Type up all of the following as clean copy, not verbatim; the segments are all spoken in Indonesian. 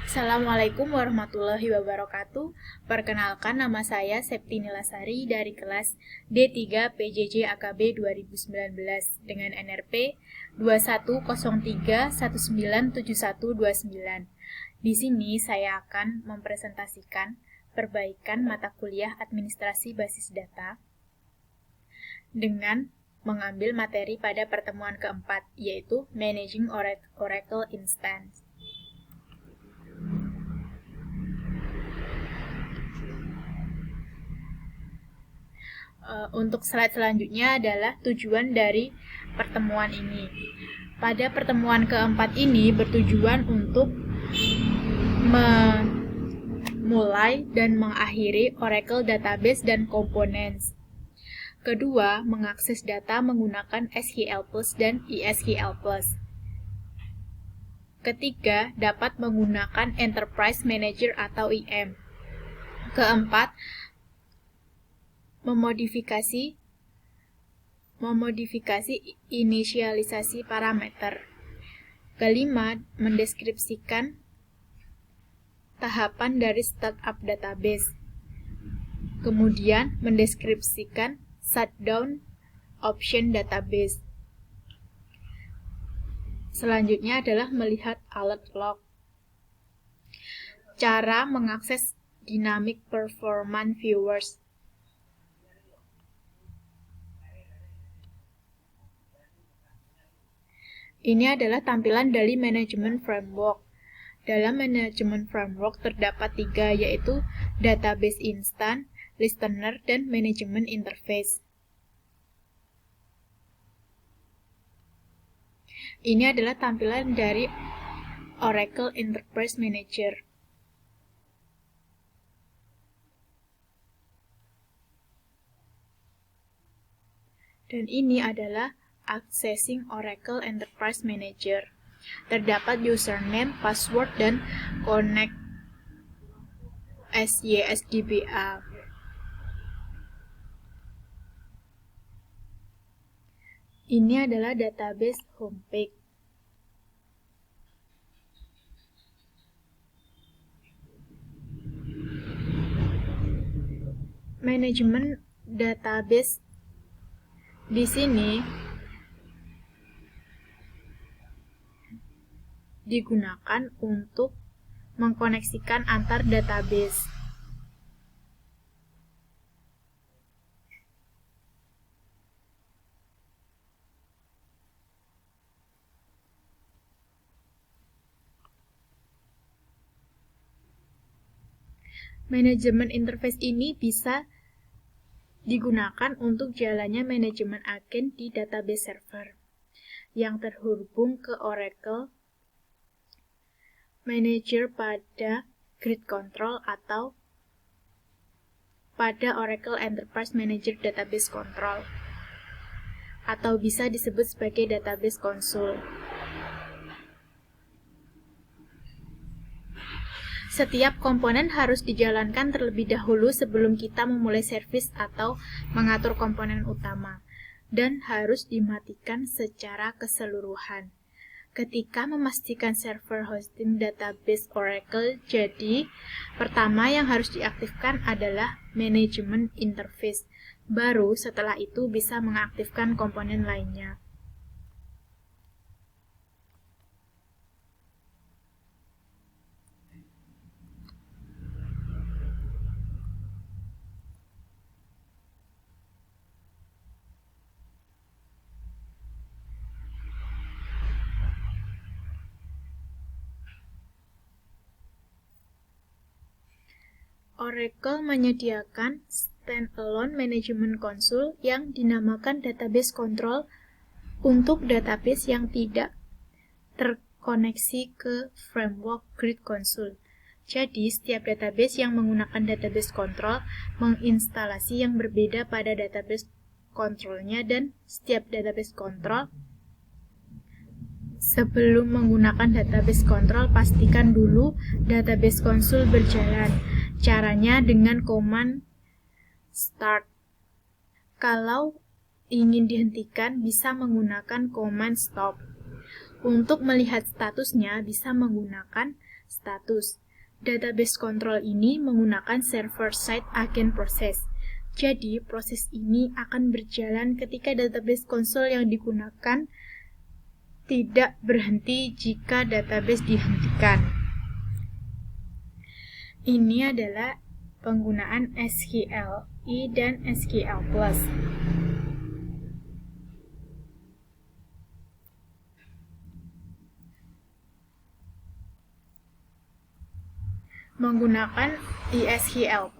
Assalamualaikum warahmatullahi wabarakatuh. Perkenalkan, nama saya Septi Nilasari dari kelas D3 PJJ AKB 2019 dengan NRP 2103197129. Di sini saya akan mempresentasikan perbaikan mata kuliah Administrasi Basis Data dengan mengambil materi pada pertemuan keempat, yaitu Managing Oracle Instance. Untuk slide selanjutnya adalah tujuan dari pertemuan ini. Pada pertemuan keempat ini bertujuan untuk memulai dan mengakhiri Oracle Database dan Components. Kedua, mengakses data menggunakan SQL Plus dan ESQL Plus. Ketiga, dapat menggunakan Enterprise Manager atau IM. Keempat, memodifikasi inisialisasi parameter. Kelima, mendeskripsikan tahapan dari startup database. Kemudian, mendeskripsikan shutdown option database. Selanjutnya adalah melihat alert log. Cara mengakses dynamic performance viewers. Ini adalah tampilan dari Management Framework. Dalam Management Framework terdapat 3, yaitu Database Instance, Listener, dan Management Interface. Ini adalah tampilan dari Oracle Enterprise Manager. Dan ini adalah Accessing Oracle Enterprise Manager. Terdapat username, password, dan connect SYSDBA. Ini adalah database homepage. Manajemen database di sini digunakan untuk mengkoneksikan antar database. Manajemen interface ini bisa digunakan untuk jalannya manajemen agen di database server yang terhubung ke Oracle Manager pada Grid Control atau pada Oracle Enterprise Manager Database Control, atau bisa disebut sebagai database console. Setiap komponen harus dijalankan terlebih dahulu sebelum kita memulai servis atau mengatur komponen utama, dan harus dimatikan secara keseluruhan. Ketika memastikan server hosting database Oracle, jadi pertama yang harus diaktifkan adalah Management Interface. Baru setelah itu bisa mengaktifkan komponen lainnya. Oracle menyediakan standalone management console yang dinamakan database control untuk database yang tidak terkoneksi ke framework Grid Console. Jadi, setiap database yang menggunakan database control menginstalasi yang berbeda pada database controlnya, dan setiap database control sebelum menggunakan database control pastikan dulu database console berjalan. Caranya dengan command start. Kalau ingin dihentikan bisa menggunakan command stop. Untuk melihat statusnya bisa menggunakan status. Database control ini menggunakan server-side agent process. Jadi, proses ini akan berjalan ketika database console yang digunakan tidak berhenti jika database dihentikan. Ini adalah penggunaan SQLi dan SQL+. Menggunakan SQL+.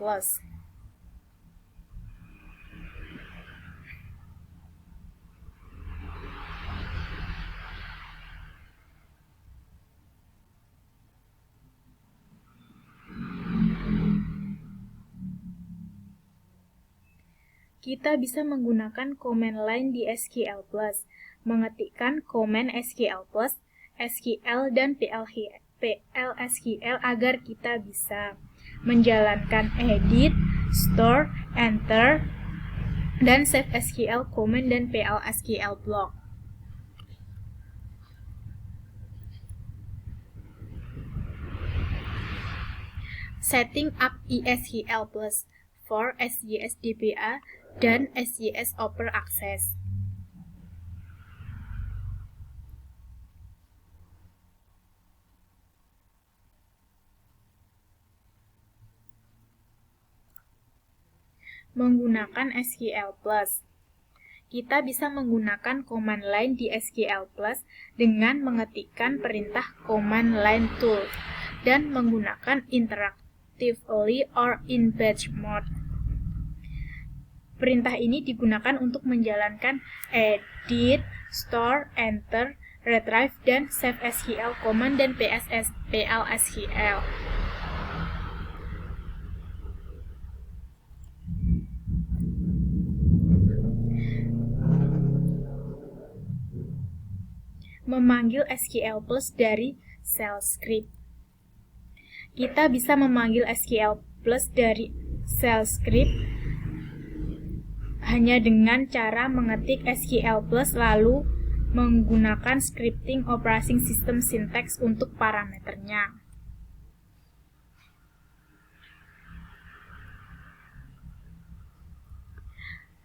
Kita bisa menggunakan command line di SQL+, mengetikkan command SQL+, SQL, dan PLSQL agar kita bisa menjalankan edit, store, enter, dan save SQL command dan PLSQL block. Setting up SQL+ for SJS DBA dan SJS Open Access. Menggunakan SQL+. Kita bisa menggunakan command line di SQL+ dengan mengetikkan perintah command line tool dan menggunakan interactively or in batch mode. Perintah ini digunakan untuk menjalankan edit, store, enter, retrieve, dan save SQL command dan PLSQL. Memanggil SQL+ dari shell script. Kita bisa memanggil SQL+ dari shell script hanya dengan cara mengetik SQL+ lalu menggunakan scripting operating system syntax untuk parameternya.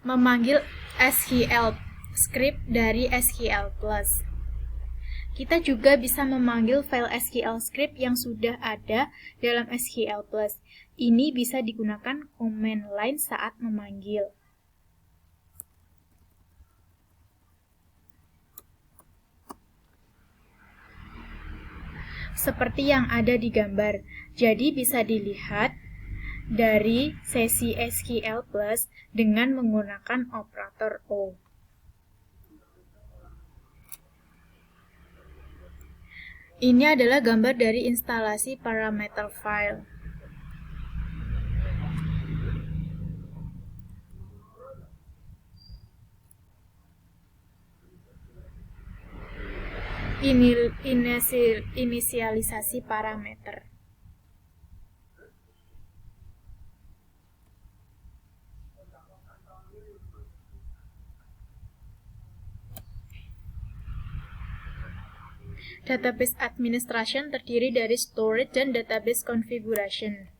Memanggil SQL script dari SQL+. Kita juga bisa memanggil file SQL script yang sudah ada dalam SQL+. Ini bisa digunakan command line saat memanggil. Seperti yang ada di gambar. Jadi bisa dilihat dari sesi SQL+ dengan menggunakan operator O. Ini adalah gambar dari instalasi parameter file. Ini inisialisasi parameter. Database administration terdiri dari storage dan database configuration.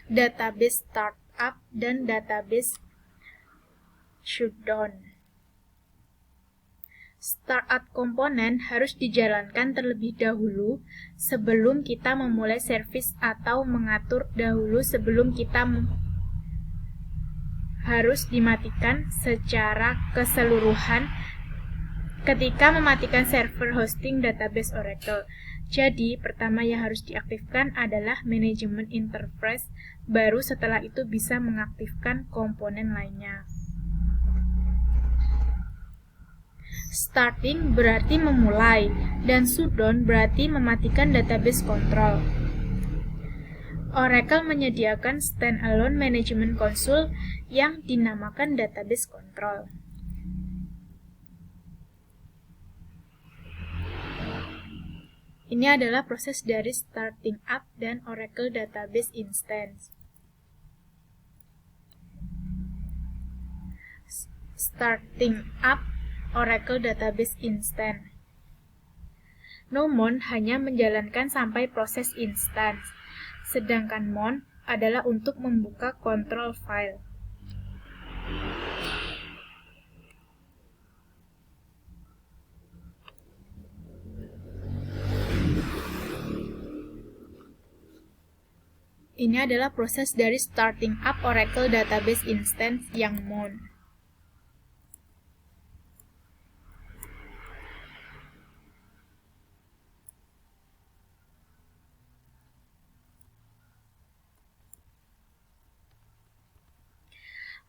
Database startup dan database shutdown. Startup komponen harus dijalankan terlebih dahulu sebelum kita memulai service atau mengatur dahulu sebelum kita harus dimatikan secara keseluruhan ketika mematikan server hosting database Oracle. Jadi, pertama yang harus diaktifkan adalah manajemen interface, baru setelah itu bisa mengaktifkan komponen lainnya. Starting berarti memulai, dan shutdown berarti mematikan database control. Oracle menyediakan standalone management console yang dinamakan database control. Ini adalah proses dari starting up dan Oracle Database Instance. Starting up Oracle Database Instance. Nomon hanya menjalankan sampai proses instance, sedangkan mon adalah untuk membuka control file. Ini adalah proses dari starting up Oracle Database Instance yang mon.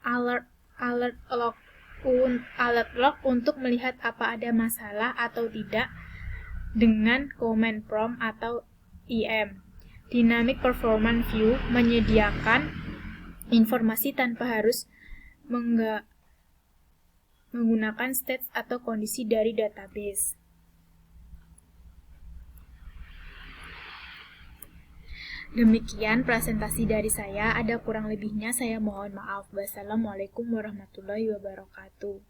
Alert log untuk melihat apa ada masalah atau tidak dengan command prompt atau IM. Dynamic Performance View menyediakan informasi tanpa harus menggunakan stats atau kondisi dari database. Demikian presentasi dari saya, ada kurang lebihnya saya mohon maaf. Wassalamualaikum warahmatullahi wabarakatuh.